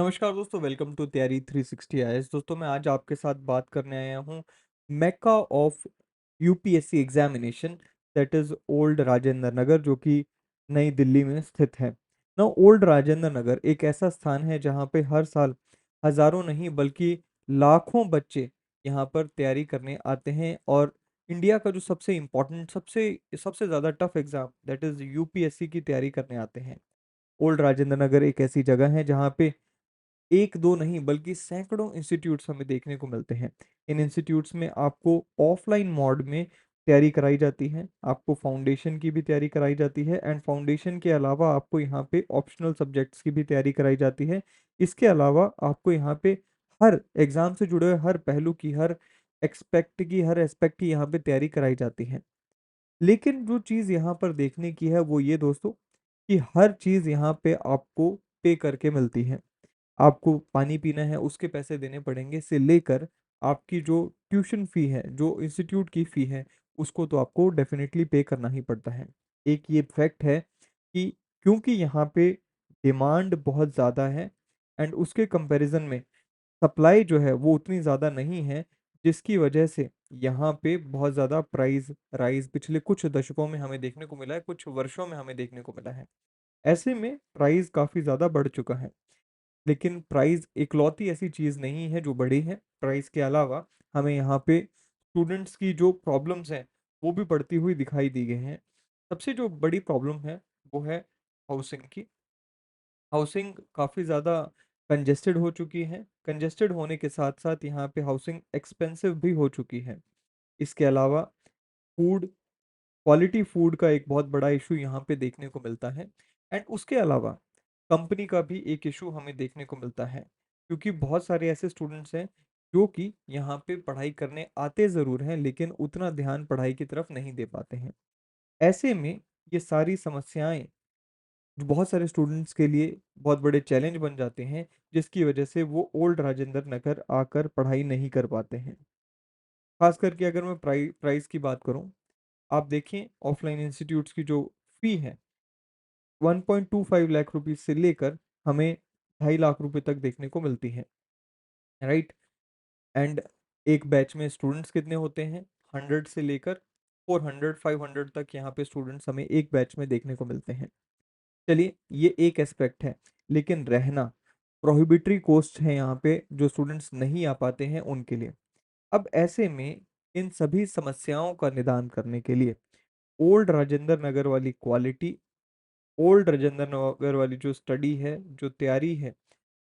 नमस्कार दोस्तों, welcome to तैयारी 360 आईएएस। दोस्तों, मैं आज आपके साथ बात करने आया हूँ Mecca of UPSC examination, that is old Rajendra Nagar, जो कि नई दिल्ली में स्थित है। ना ओल्ड राजेंद्र नगर एक ऐसा स्थान है जहाँ पे हर साल हज़ारों नहीं बल्कि लाखों बच्चे यहाँ पर तैयारी करने आते हैं और इंडिया का जो सबसे इम्पोर्टेंट सबसे सबसे ज़्यादा tough exam that is UPSC की तैयारी करने आते हैं। ओल्ड राजेंद्र नगर एक ऐसी जगह है जहाँ पे एक दो नहीं बल्कि सैकड़ों इंस्टीट्यूट्स हमें देखने को मिलते हैं। इन इंस्टीट्यूट्स में आपको ऑफलाइन मोड में तैयारी कराई जाती है, आपको फाउंडेशन की भी तैयारी कराई जाती है एंड फाउंडेशन के अलावा आपको यहाँ पे ऑप्शनल सब्जेक्ट्स की भी तैयारी कराई जाती है। इसके अलावा आपको यहाँ पे हर एग्जाम से जुड़े हुए हर पहलू की, हर एस्पेक्ट की यहाँ पे तैयारी कराई जाती है। लेकिन जो चीज़ यहाँ पर देखने की है वो ये दोस्तों, कि हर चीज़ यहाँ पे आपको पे करके मिलती है। आपको पानी पीना है उसके पैसे देने पड़ेंगे से लेकर आपकी जो ट्यूशन फ़ी है, जो इंस्टीट्यूट की फ़ी है, उसको तो आपको डेफ़िनेटली पे करना ही पड़ता है। एक ये फैक्ट है कि क्योंकि यहाँ पे डिमांड बहुत ज़्यादा है एंड उसके कंपैरिज़न में सप्लाई जो है वो उतनी ज़्यादा नहीं है, जिसकी वजह से यहाँ पे बहुत ज़्यादा प्राइस राइज़ पिछले कुछ दशकों में हमें देखने को मिला है, कुछ वर्षों में हमें देखने को मिला है। ऐसे में प्राइस काफ़ी ज़्यादा बढ़ चुका है। लेकिन प्राइस इकलौती ऐसी चीज़ नहीं है जो बड़ी है। प्राइस के अलावा हमें यहाँ पे स्टूडेंट्स की जो प्रॉब्लम्स हैं, वो भी बढ़ती हुई दिखाई दी गई हैं। सबसे जो बड़ी प्रॉब्लम है, वो है हाउसिंग की। हाउसिंग काफ़ी ज़्यादा कंजेस्टेड हो चुकी है। कंजेस्टेड होने के साथ-साथ यहाँ पे हाउसिंग एक्सपेंसिव भी हो चुकी है। इसके अलावा फूड क्वालिटी फूड का एक बहुत बड़ा इशू यहाँ पे देखने को मिलता है एंड उसके अलावा कंपनी का भी एक इशू हमें देखने को मिलता है, क्योंकि बहुत सारे ऐसे स्टूडेंट्स हैं जो कि यहाँ पे पढ़ाई करने आते ज़रूर हैं लेकिन उतना ध्यान पढ़ाई की तरफ नहीं दे पाते हैं। ऐसे में ये सारी समस्याएं जो बहुत सारे स्टूडेंट्स के लिए बहुत बड़े चैलेंज बन जाते हैं, जिसकी वजह से वो ओल्ड राजेंद्र नगर आकर पढ़ाई नहीं कर पाते हैं। खास करके अगर मैं प्राइस की बात करूं, आप देखें ऑफलाइन इंस्टीट्यूट्स की जो फी है 1.25 लाख रुपए से लेकर हमें 2.5 लाख रुपए तक देखने को मिलती है, राइट। एंड एक बैच में स्टूडेंट्स कितने होते हैं? 100 से लेकर 400 500 तक यहाँ पे स्टूडेंट्स हमें एक बैच में देखने को मिलते हैं। चलिए, ये एक एस्पेक्ट है। लेकिन रहना प्रोहिबिटरी कॉस्ट है यहाँ पे, जो स्टूडेंट्स नहीं आ पाते हैं उनके लिए। अब ऐसे में इन सभी समस्याओं का निदान करने के लिए ओल्ड राजेंद्र नगर वाली क्वालिटी, ओल्ड राजेंद्र नगर वाली जो स्टडी है, जो तैयारी है,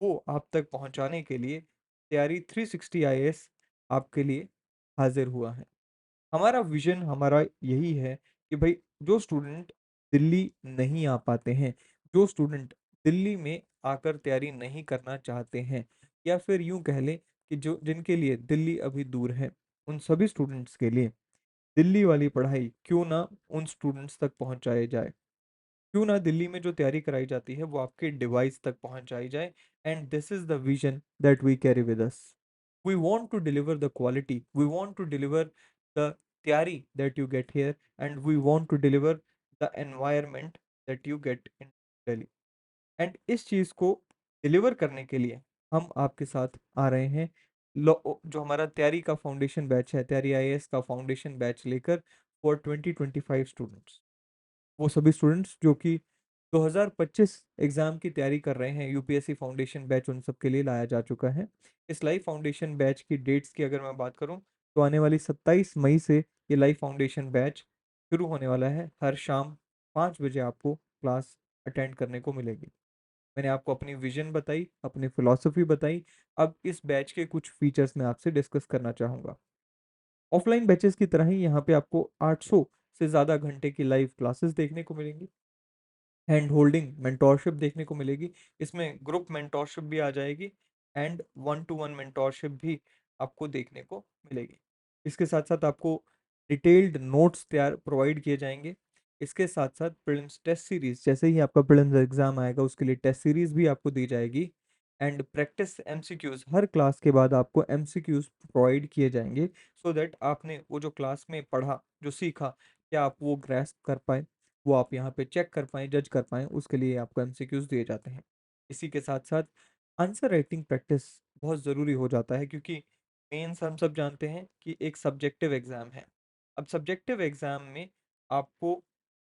वो आप तक पहुंचाने के लिए तैयारी 360 आईएएस आपके लिए हाजिर हुआ है। हमारा विजन हमारा यही है कि भाई, जो स्टूडेंट दिल्ली नहीं आ पाते हैं, जो स्टूडेंट दिल्ली में आकर तैयारी नहीं करना चाहते हैं, या फिर यूं कह लें कि जो जिनके लिए दिल्ली अभी दूर है, उन सभी स्टूडेंट्स के लिए दिल्ली वाली पढ़ाई क्यों ना उन स्टूडेंट्स तक पहुंचाए जाए। क्यों ना दिल्ली में जो तैयारी कराई जाती है वो आपके डिवाइस तक पहुंचाई जाए। And this is the vision that we carry with us. We want to deliver the quality, we want to deliver the तैयारी that you get here, and we want to deliver the environment that you get in Delhi. And इस चीज़ को deliver करने के लिए हम आपके साथ आ रहे हैं। जो हमारा तैयारी का फाउंडेशन बैच है, तैयारी आईएएस का फाउंडेशन बैच लेकर फॉर 2025 स्टूडेंट्स। वो सभी स्टूडेंट्स जो कि 2025 एग्जाम की तैयारी कर रहे हैं, यूपीएससी फाउंडेशन बैच उन सब के लिए लाया जा चुका है। इस लाइव फाउंडेशन बैच की डेट्स की अगर मैं बात करूं, तो आने वाली 27 मई से ये लाइव फाउंडेशन बैच शुरू होने वाला है। हर शाम 5 बजे आपको क्लास अटेंड करने को मिलेगी। मैंने आपको अपनी विजन बताई, अपनी फिलॉसफी बताई। अब इस बैच के कुछ फीचर्स मैं आपसे डिस्कस करना चाहूँगा। ऑफलाइन बैचेस की तरह ही यहाँ पे आपको 800 से ज़्यादा घंटे की लाइव क्लासेस देखने को मिलेंगी। हैंड होल्डिंग मेंटोरशिप देखने को मिलेगी। इसमें ग्रुप मेंटोरशिप भी आ जाएगी and one two one mentorship भी आपको देखने को मिलेगी। इसके साथ साथ आपको डिटेल्ड नोट्स तैयार प्रोवाइड किए जाएंगे। इसके साथ साथ प्रीलिम्स टेस्ट सीरीज, जैसे ही आपका प्रीलिम्स एग्जाम आएगा उसके लिए टेस्ट सीरीज भी आपको दी जाएगी। And practice MCQs, her class के बाद आपको एमसीक्यूज प्रोवाइड किए जाएंगे, सो दैट आपने वो जो क्लास में पढ़ा, जो सीखा, क्या आप वो ग्रैस्प कर पाए, वो आप यहाँ पे चेक कर पाएँ, जज कर पाएँ, उसके लिए आपको एमसीक्यूज़ दिए जाते हैं। इसी के साथ-साथ आंसर राइटिंग प्रैक्टिस बहुत ज़रूरी हो जाता है, क्योंकि मेंस हम सब जानते हैं कि एक सब्जेक्टिव एग्ज़ाम है। अब सब्जेक्टिव एग्ज़ाम में आपको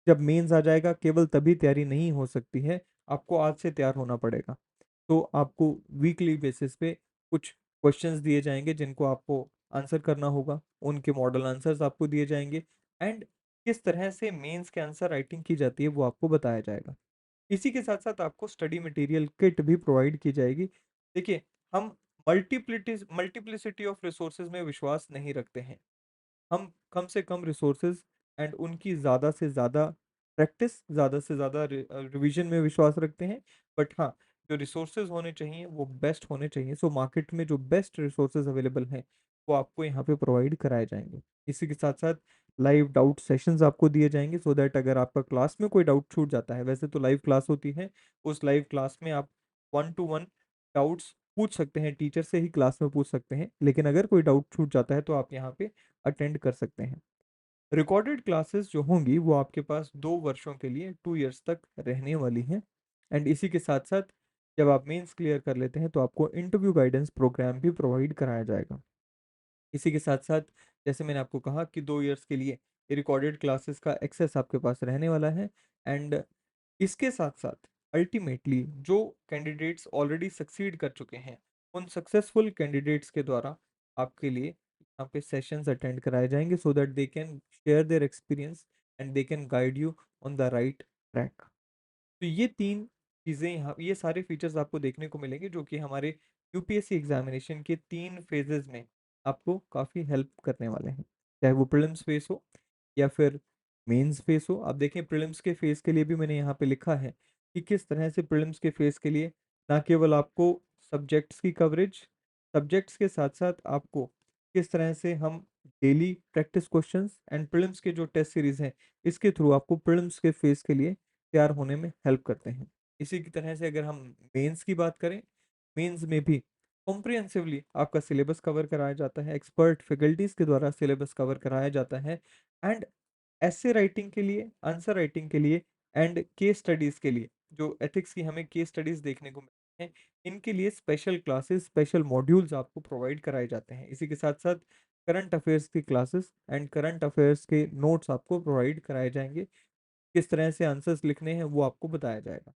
जब मेंस आ जाएगा केवल तभी तैयारी नहीं हो सकती है, आपको आज से तैयार होना पड़ेगा। तो आपको वीकली बेसिस पे कुछ क्वेश्चंस दिए जाएंगे जिनको आपको आंसर करना होगा, उनके मॉडल आंसर्स आपको दिए जाएंगे, एंड किस तरह से मेंस के आंसर राइटिंग की जाती है वो आपको बताया जाएगा। इसी के साथ साथ आपको स्टडी मटेरियल किट भी प्रोवाइड की जाएगी। देखिए, हम मल्टीप्लिसिटी ऑफ रिसोर्सेज में विश्वास नहीं रखते हैं। हम कम से कम रिसोर्सेज एंड उनकी ज़्यादा से ज़्यादा प्रैक्टिस, ज़्यादा से ज़्यादा रिवीजन में विश्वास रखते हैं। बट हाँ, जो रिसोर्सेज होने चाहिए वो बेस्ट होने चाहिए। सो मार्केट में जो बेस्ट रिसोर्सेज अवेलेबल हैं वो आपको यहाँ पे प्रोवाइड कराए जाएंगे। इसी के साथ साथ लाइव डाउट सेशंस आपको दिए जाएंगे, सो दैट अगर आपका क्लास में कोई डाउट छूट जाता है, वैसे तो लाइव क्लास होती है, उस लाइव क्लास में आप 1 to 1 डाउट्स पूछ सकते हैं, टीचर से ही क्लास में पूछ सकते हैं, लेकिन अगर कोई डाउट छूट जाता है तो आप यहाँ पे अटेंड कर सकते हैं। रिकॉर्डेड क्लासेस जो होंगी वो आपके पास 2 वर्षों के लिए 2 इयर्स तक रहने वाली हैं। एंड इसी के साथ साथ जब आप मेंस क्लियर कर लेते हैं तो आपको इंटरव्यू गाइडेंस प्रोग्राम भी प्रोवाइड कराया जाएगा। इसी के साथ साथ जैसे मैंने आपको कहा कि 2 इयर्स के लिए रिकॉर्डेड क्लासेस का एक्सेस आपके पास रहने वाला है। एंड इसके साथ साथ अल्टीमेटली जो कैंडिडेट्स ऑलरेडी सक्सीड कर चुके हैं, उन सक्सेसफुल कैंडिडेट्स के द्वारा आपके लिए यहाँ पे सेशंस अटेंड कराए जाएंगे, so that they can share their experience and they can guide you on the right track. तो ये 3 चीज़ें, यहाँ ये सारे फीचर्स आपको देखने को मिलेंगे जो कि हमारे यूपीएससी एग्जामिनेशन के 3 फेजेस में आपको काफ़ी हेल्प करने वाले हैं, चाहे वो प्रीलिम्स फेस हो या फिर मेंस फेस हो। आप देखें, प्रीलिम्स के फेस के लिए भी मैंने यहाँ पे लिखा है कि किस तरह से प्रीलिम्स के फेस के लिए ना केवल आपको सब्जेक्ट्स की कवरेज, सब्जेक्ट्स के साथ साथ आपको किस तरह से हम daily practice questions and prelims के जो टेस्ट सीरीज हैं, इसके थ्रू आपको प्रीलिम्स के फेस के लिए तैयार होने में हेल्प करते हैं। इसी की तरह से अगर हम मेंस की बात करें, मेंस में भी कॉम्प्रिहेंसिवली आपका सिलेबस कवर कराया जाता है, एक्सपर्ट फैकल्टीज के द्वारा सिलेबस कवर कराया जाता है। एंड ऐसे राइटिंग के लिए, आंसर राइटिंग के लिए एंड केस स्टडीज के लिए, जो एथिक्स की हमें केस स्टडीज देखने को मिलती हैं, इनके लिए स्पेशल क्लासेस, स्पेशल मॉड्यूल्स आपको प्रोवाइड कराए जाते हैं। इसी के साथ साथ करंट अफेयर्स की क्लासेस एंड करंट अफेयर्स के नोट्स आपको प्रोवाइड कराए जाएंगे। किस तरह से आंसर्स लिखने हैं वो आपको बताया जाएगा।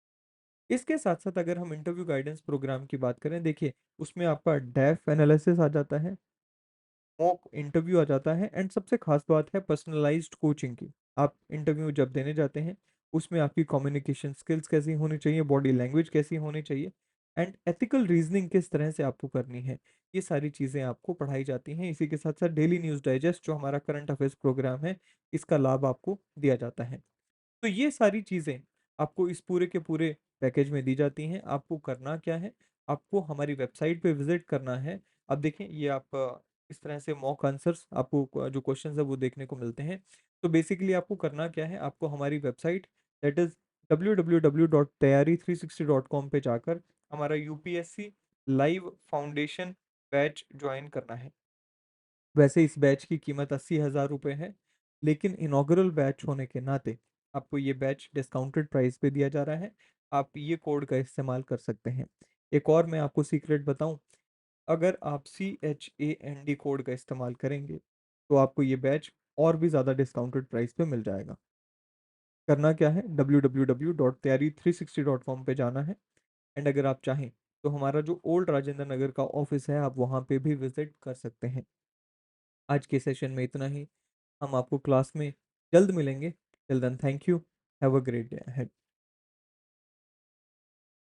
इसके साथ साथ अगर हम इंटरव्यू गाइडेंस प्रोग्राम की बात करें, देखिए उसमें आपका डेफ एनालिसिस आ जाता है, मॉक इंटरव्यू आ जाता है, एंड सबसे खास बात है पर्सनलाइज्ड कोचिंग की। आप इंटरव्यू जब देने जाते हैं उसमें आपकी कम्युनिकेशन स्किल्स कैसी होनी चाहिए, बॉडी लैंग्वेज कैसी होनी चाहिए, एंड एथिकल रीजनिंग किस तरह से आपको करनी है, ये सारी चीज़ें आपको पढ़ाई जाती हैं। इसी के साथ साथ डेली न्यूज़ डाइजेस्ट जो हमारा करंट अफेयर्स प्रोग्राम है, इसका लाभ आपको दिया जाता है। तो ये सारी चीज़ें आपको इस पूरे के पूरे पैकेज में दी जाती हैं। आपको करना क्या है, आपको हमारी वेबसाइट पे विजिट करना है। अब देखें, ये आप इस तरह से मॉक आंसर्स आपको जो क्वेश्चंस है वो देखने को मिलते हैं। तो बेसिकली आपको करना क्या है, आपको हमारी वेबसाइट दैट इज www.tayari360.com पे जाकर हमारा UPSC live foundation batch join करना है। वैसे इस बैच की कीमत 80,000 रुपये है, लेकिन इनॉग्रल बैच होने के नाते आपको ये बैच डिस्काउंटेड प्राइस पे दिया जा रहा है। आप ये कोड का इस्तेमाल कर सकते हैं। एक और मैं आपको सीक्रेट बताऊं, अगर आप CHAND कोड का इस्तेमाल करेंगे तो आपको ये बैच और भी ज़्यादा डिस्काउंटेड प्राइस पे मिल जाएगा। करना क्या है, www.tayari360.com पे जाना है। एंड अगर आप चाहें तो हमारा जो ओल्ड राजेंद्र नगर का ऑफिस है, आप वहाँ पे भी विजिट कर सकते हैं। आज के सेशन में इतना ही। हम आपको क्लास में जल्द मिलेंगे। Till then, thank you. Have a great day ahead.